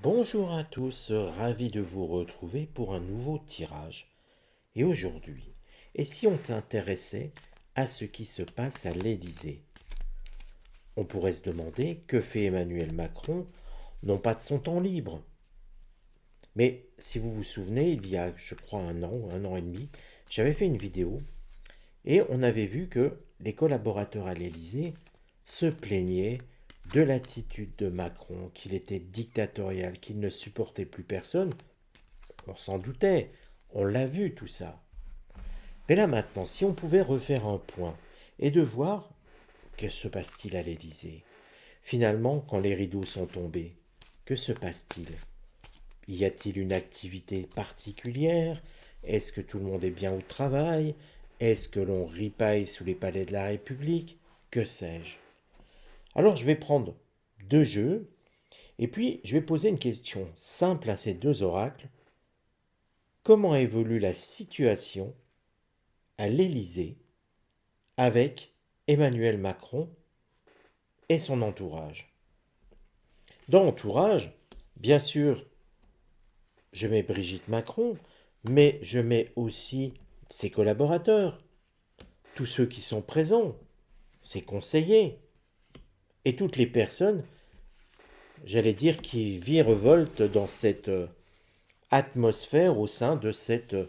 Bonjour à tous, ravi de vous retrouver pour un nouveau tirage. Et aujourd'hui, et si on t'intéressait à ce qui se passe à l'Élysée? On pourrait se demander que fait Emmanuel Macron, non pas de son temps libre. Mais si vous vous souvenez, il y a, je crois, un an et demi, j'avais fait une vidéo et on avait vu que les collaborateurs à l'Élysée se plaignaient de l'attitude de Macron, qu'il était dictatorial, qu'il ne supportait plus personne. On s'en doutait, on l'a vu tout ça. Mais là maintenant, si on pouvait refaire un point et de voir que se passe-t-il à l'Élysée? Finalement, quand les rideaux sont tombés, que se passe-t-il? Y a-t-il une activité particulière? Est-ce que tout le monde est bien au travail? Est-ce que l'on ripaille sous les palais de la République? Que sais-je? Alors je vais prendre deux jeux et puis je vais poser une question simple à ces deux oracles. Comment évolue la situation à l'Élysée avec Emmanuel Macron et son entourage? Dans l'entourage, bien sûr, je mets Brigitte Macron, mais je mets aussi ses collaborateurs, tous ceux qui sont présents, ses conseillers, et toutes les personnes, j'allais dire, qui virevoltent dans cette atmosphère au sein de cet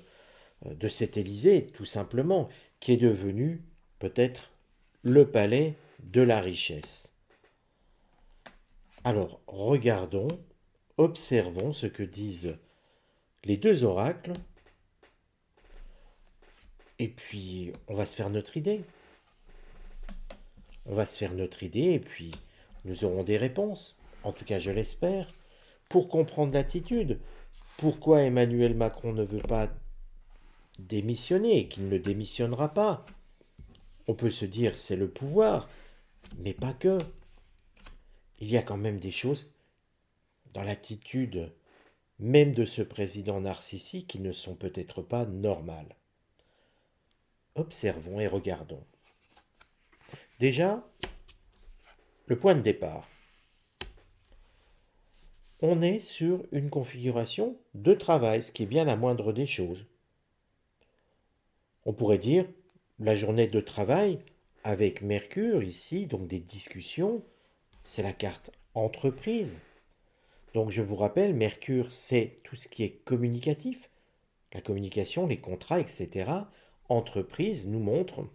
Élysée, tout simplement, qui est devenu peut-être le palais de la richesse. Alors, regardons, observons ce que disent les deux oracles, et puis on va se faire notre idée. On va se faire notre idée, et puis nous aurons des réponses, en tout cas je l'espère, pour comprendre l'attitude. Pourquoi Emmanuel Macron ne veut pas démissionner et qu'il ne démissionnera pas? On peut se dire c'est le pouvoir, mais pas que. Il y a quand même des choses dans l'attitude même de ce président narcissique qui ne sont peut-être pas normales. Observons et regardons. Déjà, le point de départ. On est sur une configuration de travail, ce qui est bien la moindre des choses. On pourrait dire la journée de travail avec Mercure ici, donc des discussions, c'est la carte entreprise. Donc je vous rappelle, Mercure, c'est tout ce qui est communicatif, la communication, les contrats, etc. Entreprise nous montre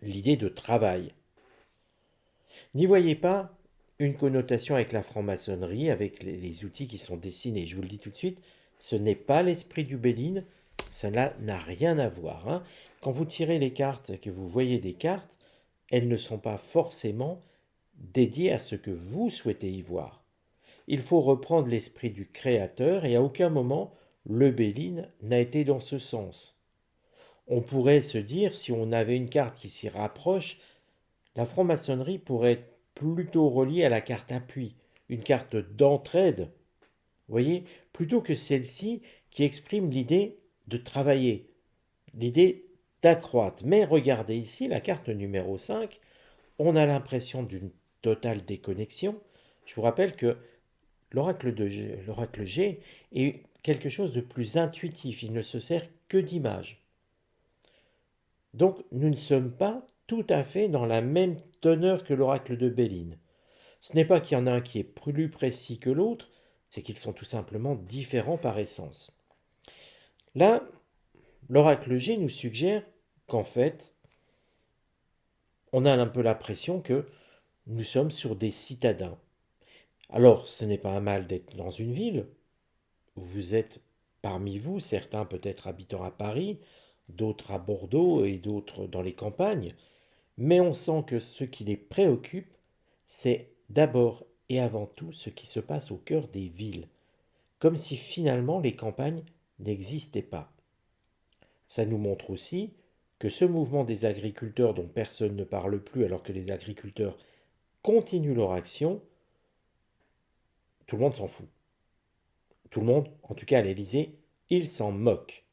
l'idée de travail. N'y voyez pas une connotation avec la franc-maçonnerie, avec les outils qui sont dessinés. Je vous le dis tout de suite, ce n'est pas l'esprit du Béline, ça n'a rien à voir, hein. Quand vous tirez les cartes, que vous voyez des cartes, elles ne sont pas forcément dédiées à ce que vous souhaitez y voir. Il faut reprendre l'esprit du créateur et à aucun moment le Béline n'a été dans ce sens. On pourrait se dire, si on avait une carte qui s'y rapproche, la franc-maçonnerie pourrait être plutôt reliée à la carte appui, une carte d'entraide, vous voyez, plutôt que celle-ci qui exprime l'idée de travailler, l'idée d'accroître. Mais regardez ici, la carte numéro 5, on a l'impression d'une totale déconnexion. Je vous rappelle que l'oracle G est quelque chose de plus intuitif, il ne se sert que d'images. Donc nous ne sommes pas tout à fait dans la même teneur que l'oracle de Béline. Ce n'est pas qu'il y en a un qui est plus précis que l'autre, c'est qu'ils sont tout simplement différents par essence. Là, l'oracle G nous suggère qu'en fait, on a un peu l'impression que nous sommes sur des citadins. Alors, ce n'est pas un mal d'être dans une ville. Vous êtes parmi vous, certains peut-être habitant à Paris, d'autres à Bordeaux et d'autres dans les campagnes. Mais on sent que ce qui les préoccupe, c'est d'abord et avant tout ce qui se passe au cœur des villes, comme si finalement les campagnes n'existaient pas. Ça nous montre aussi que ce mouvement des agriculteurs dont personne ne parle plus alors que les agriculteurs continuent leur action, tout le monde s'en fout. Tout le monde, en tout cas à l'Élysée, il s'en moque.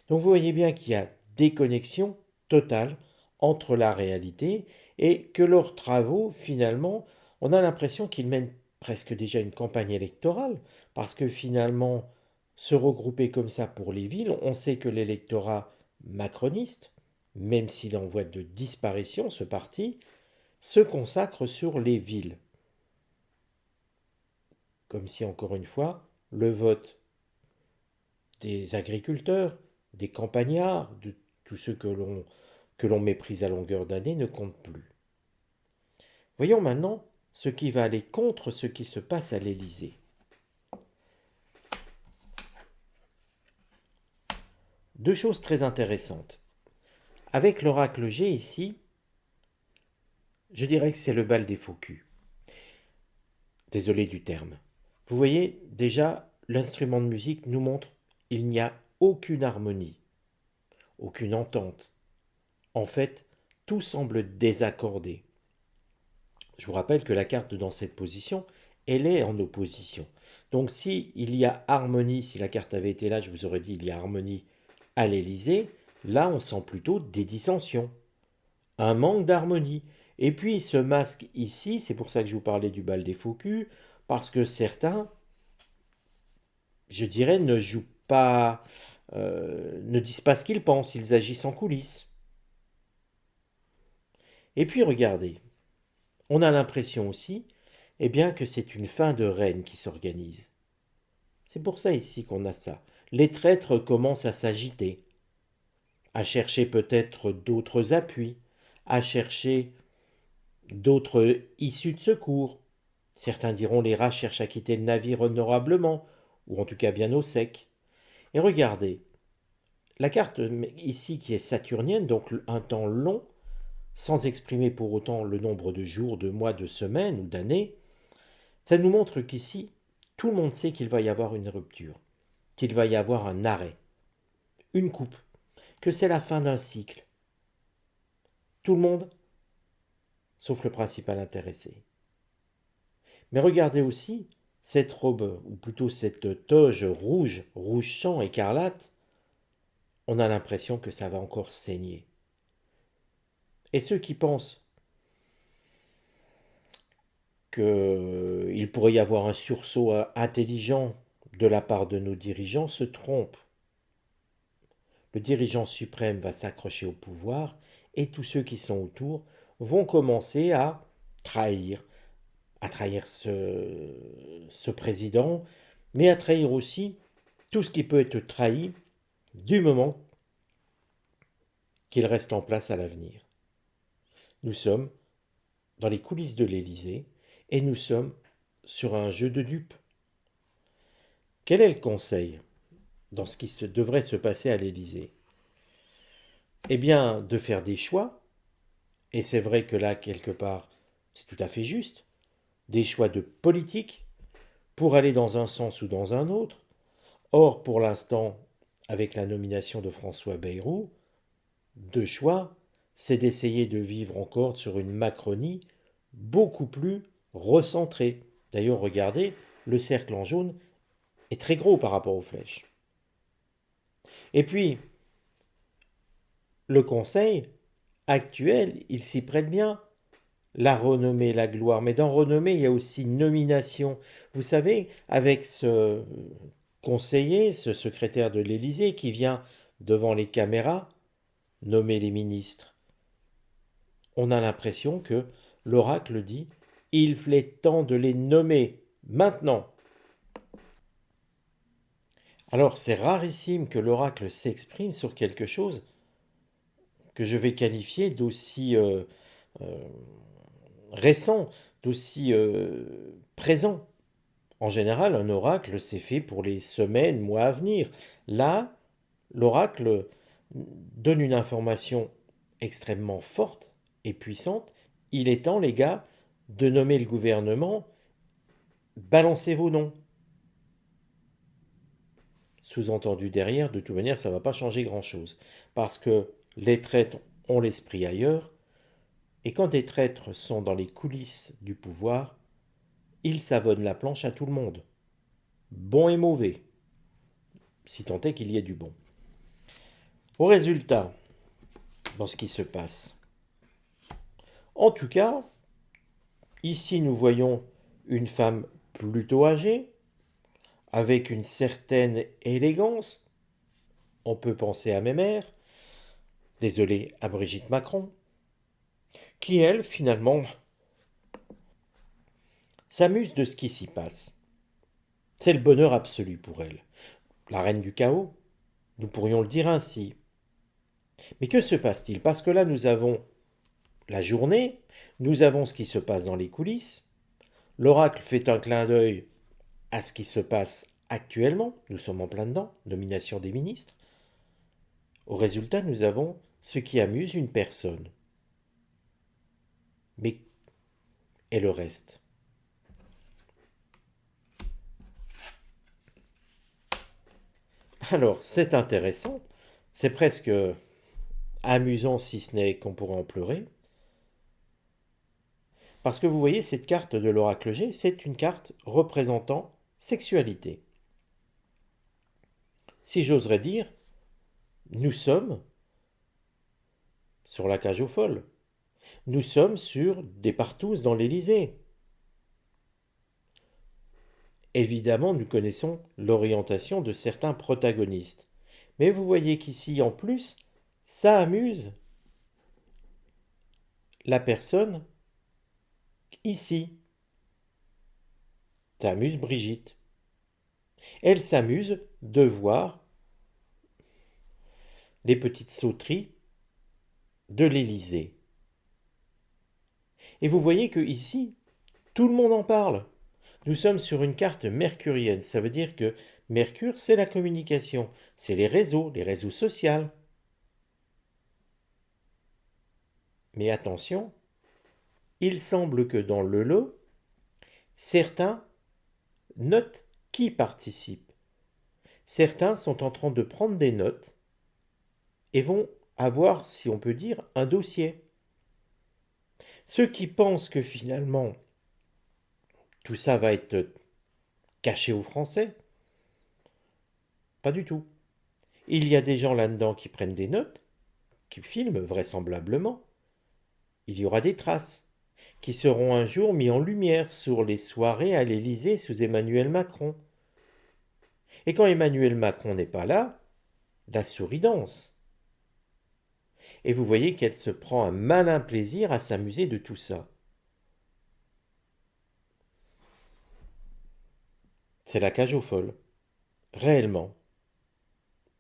Donc vous voyez bien qu'il y a déconnexion totale entre la réalité et que leurs travaux, finalement, on a l'impression qu'ils mènent presque déjà une campagne électorale, parce que finalement, se regrouper comme ça pour les villes, on sait que l'électorat macroniste, même s'il est en voie de disparition, ce parti, se consacre sur les villes. Comme si, encore une fois, le vote des agriculteurs, des campagnards, de tous ceux que l'on méprise à longueur d'année ne compte plus. Voyons maintenant ce qui va aller contre ce qui se passe à l'Élysée. Deux choses très intéressantes. Avec l'oracle G ici, je dirais que c'est le bal des faux culs. Désolé du terme. Vous voyez, déjà, l'instrument de musique nous montre qu'il n'y a aucune harmonie, aucune entente. En fait, tout semble désaccordé. Je vous rappelle que la carte dans cette position, elle est en opposition. Donc si il y a harmonie, si la carte avait été là, je vous aurais dit il y a harmonie à l'Élysée. Là, on sent plutôt des dissensions, un manque d'harmonie. Et puis ce masque ici, c'est pour ça que je vous parlais du bal des faux culs, parce que certains, je dirais, ne jouent pas, ne disent pas ce qu'ils pensent, ils agissent en coulisses. Et puis regardez, on a l'impression aussi, eh bien, que c'est une fin de règne qui s'organise. C'est pour ça ici qu'on a ça. Les traîtres commencent à s'agiter, à chercher peut-être d'autres appuis, à chercher d'autres issues de secours. Certains diront les rats cherchent à quitter le navire honorablement, ou en tout cas bien au sec. Et regardez, la carte ici qui est saturnienne, donc un temps long, sans exprimer pour autant le nombre de jours, de mois, de semaines ou d'années, ça nous montre qu'ici, tout le monde sait qu'il va y avoir une rupture, qu'il va y avoir un arrêt, une coupe, que c'est la fin d'un cycle. Tout le monde, sauf le principal intéressé. Mais regardez aussi cette robe, ou plutôt cette toge rouge, rouge sang écarlate, on a l'impression que ça va encore saigner. Et ceux qui pensent qu'il pourrait y avoir un sursaut intelligent de la part de nos dirigeants se trompent. Le dirigeant suprême va s'accrocher au pouvoir et tous ceux qui sont autour vont commencer trahir, à trahir ce président, mais à trahir aussi tout ce qui peut être trahi du moment qu'il reste en place à l'avenir. Nous sommes dans les coulisses de l'Élysée et nous sommes sur un jeu de dupes. Quel est le conseil dans ce qui devrait se passer à l'Élysée? Eh bien, de faire des choix, et c'est vrai que là, quelque part, c'est tout à fait juste, des choix de politique pour aller dans un sens ou dans un autre. Or, pour l'instant, avec la nomination de François Bayrou, deux choix, c'est d'essayer de vivre encore sur une Macronie beaucoup plus recentrée. D'ailleurs, regardez, le cercle en jaune est très gros par rapport aux flèches. Et puis, le Conseil actuel, il s'y prête bien. La renommée, la gloire. Mais dans renommée, il y a aussi nomination. Vous savez, avec ce conseiller, ce secrétaire de l'Élysée qui vient devant les caméras nommer les ministres, on a l'impression que l'oracle dit « Il est temps de les nommer maintenant ». Alors c'est rarissime que l'oracle s'exprime sur quelque chose que je vais qualifier d'aussi récent, d'aussi présent. En général, un oracle, c'est fait pour les semaines, mois à venir. Là, l'oracle donne une information extrêmement forte et puissante. Il est temps, les gars, de nommer le gouvernement. Balancez vos noms. Sous-entendu derrière, de toute manière, ça ne va pas changer grand-chose. Parce que les traîtres ont l'esprit ailleurs. Et quand des traîtres sont dans les coulisses du pouvoir, ils savonnent la planche à tout le monde. Bon et mauvais. Si tant est qu'il y ait du bon. Au résultat, dans ce qui se passe. En tout cas, ici nous voyons une femme plutôt âgée, avec une certaine élégance. On peut penser à Mémère, désolé, à Brigitte Macron, qui, elle, finalement, s'amuse de ce qui s'y passe. C'est le bonheur absolu pour elle. La reine du chaos, nous pourrions le dire ainsi. Mais que se passe-t-il? Parce que là, nous avons la journée, nous avons ce qui se passe dans les coulisses. L'oracle fait un clin d'œil à ce qui se passe actuellement. Nous sommes en plein dedans, nomination des ministres. Au résultat, nous avons ce qui amuse une personne. Mais et le reste? Alors, c'est intéressant. C'est presque amusant si ce n'est qu'on pourrait en pleurer. Parce que vous voyez, cette carte de l'oracle G, c'est une carte représentant sexualité. Si j'oserais dire, nous sommes sur la cage aux folles. Nous sommes sur des partous dans l'Élysée. Évidemment, nous connaissons l'orientation de certains protagonistes. Mais vous voyez qu'ici, en plus, ça amuse la personne ici. Ça amuse Brigitte. Elle s'amuse de voir les petites sauteries de l'Élysée. Et vous voyez que ici, tout le monde en parle. Nous sommes sur une carte mercurienne. Ça veut dire que Mercure, c'est la communication, c'est les réseaux sociaux. Mais attention, il semble que dans le lot, certains notent qui participe. Certains sont en train de prendre des notes et vont avoir, si on peut dire, un dossier. Ceux qui pensent que finalement tout ça va être caché aux Français, pas du tout. Il y a des gens là-dedans qui prennent des notes, qui filment vraisemblablement. Il y aura des traces qui seront un jour mis en lumière sur les soirées à l'Élysée sous Emmanuel Macron. Et quand Emmanuel Macron n'est pas là, la souris danse. Et vous voyez qu'elle se prend un malin plaisir à s'amuser de tout ça. C'est la cage aux folles. Réellement.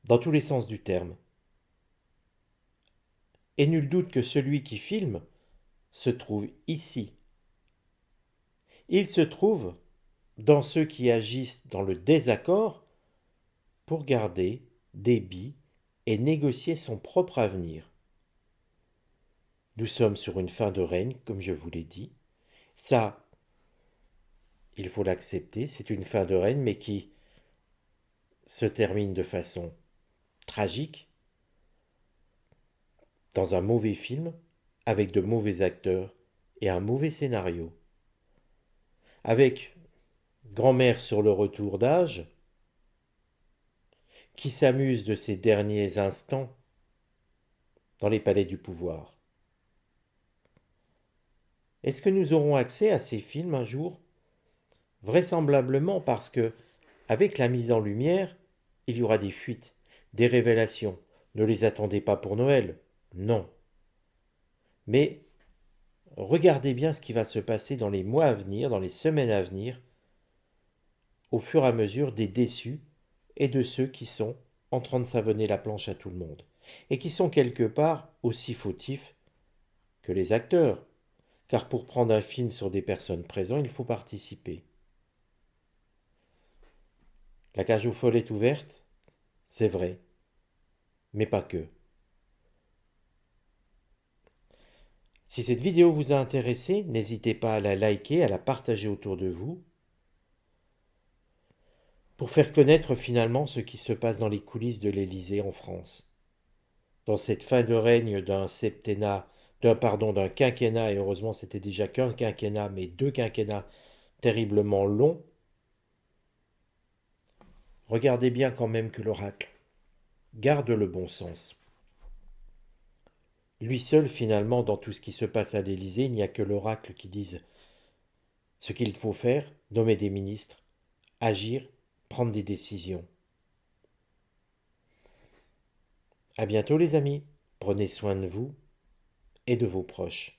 Dans tous les sens du terme. Et nul doute que celui qui filme se trouve ici. Il se trouve dans ceux qui agissent dans le désaccord pour garder des billes et négocier son propre avenir. Nous sommes sur une fin de règne, comme je vous l'ai dit. Ça, il faut l'accepter, c'est une fin de règne, mais qui se termine de façon tragique, dans un mauvais film, avec de mauvais acteurs et un mauvais scénario. Avec grand-mère sur le retour d'âge, qui s'amuse de ses derniers instants dans les palais du pouvoir. Est-ce que nous aurons accès à ces films un jour? Vraisemblablement parce que, avec la mise en lumière, il y aura des fuites, des révélations. Ne les attendez pas pour Noël, non. Mais regardez bien ce qui va se passer dans les mois à venir, dans les semaines à venir, au fur et à mesure des déçus et de ceux qui sont en train de savonner la planche à tout le monde, et qui sont quelque part aussi fautifs que les acteurs, car pour prendre un film sur des personnes présentes, il faut participer. La cage aux folles est ouverte, c'est vrai, mais pas que. Si cette vidéo vous a intéressé, n'hésitez pas à la liker, à la partager autour de vous, pour faire connaître finalement ce qui se passe dans les coulisses de l'Élysée en France. Dans cette fin de règne d'un septennat, d'un quinquennat, et heureusement c'était déjà qu'un quinquennat, mais deux quinquennats terriblement longs, regardez bien quand même que l'oracle garde le bon sens. Lui seul, finalement, dans tout ce qui se passe à l'Élysée, il n'y a que l'oracle qui dise ce qu'il faut faire nommer des ministres, agir, prendre des décisions. À bientôt les amis, prenez soin de vous et de vos proches.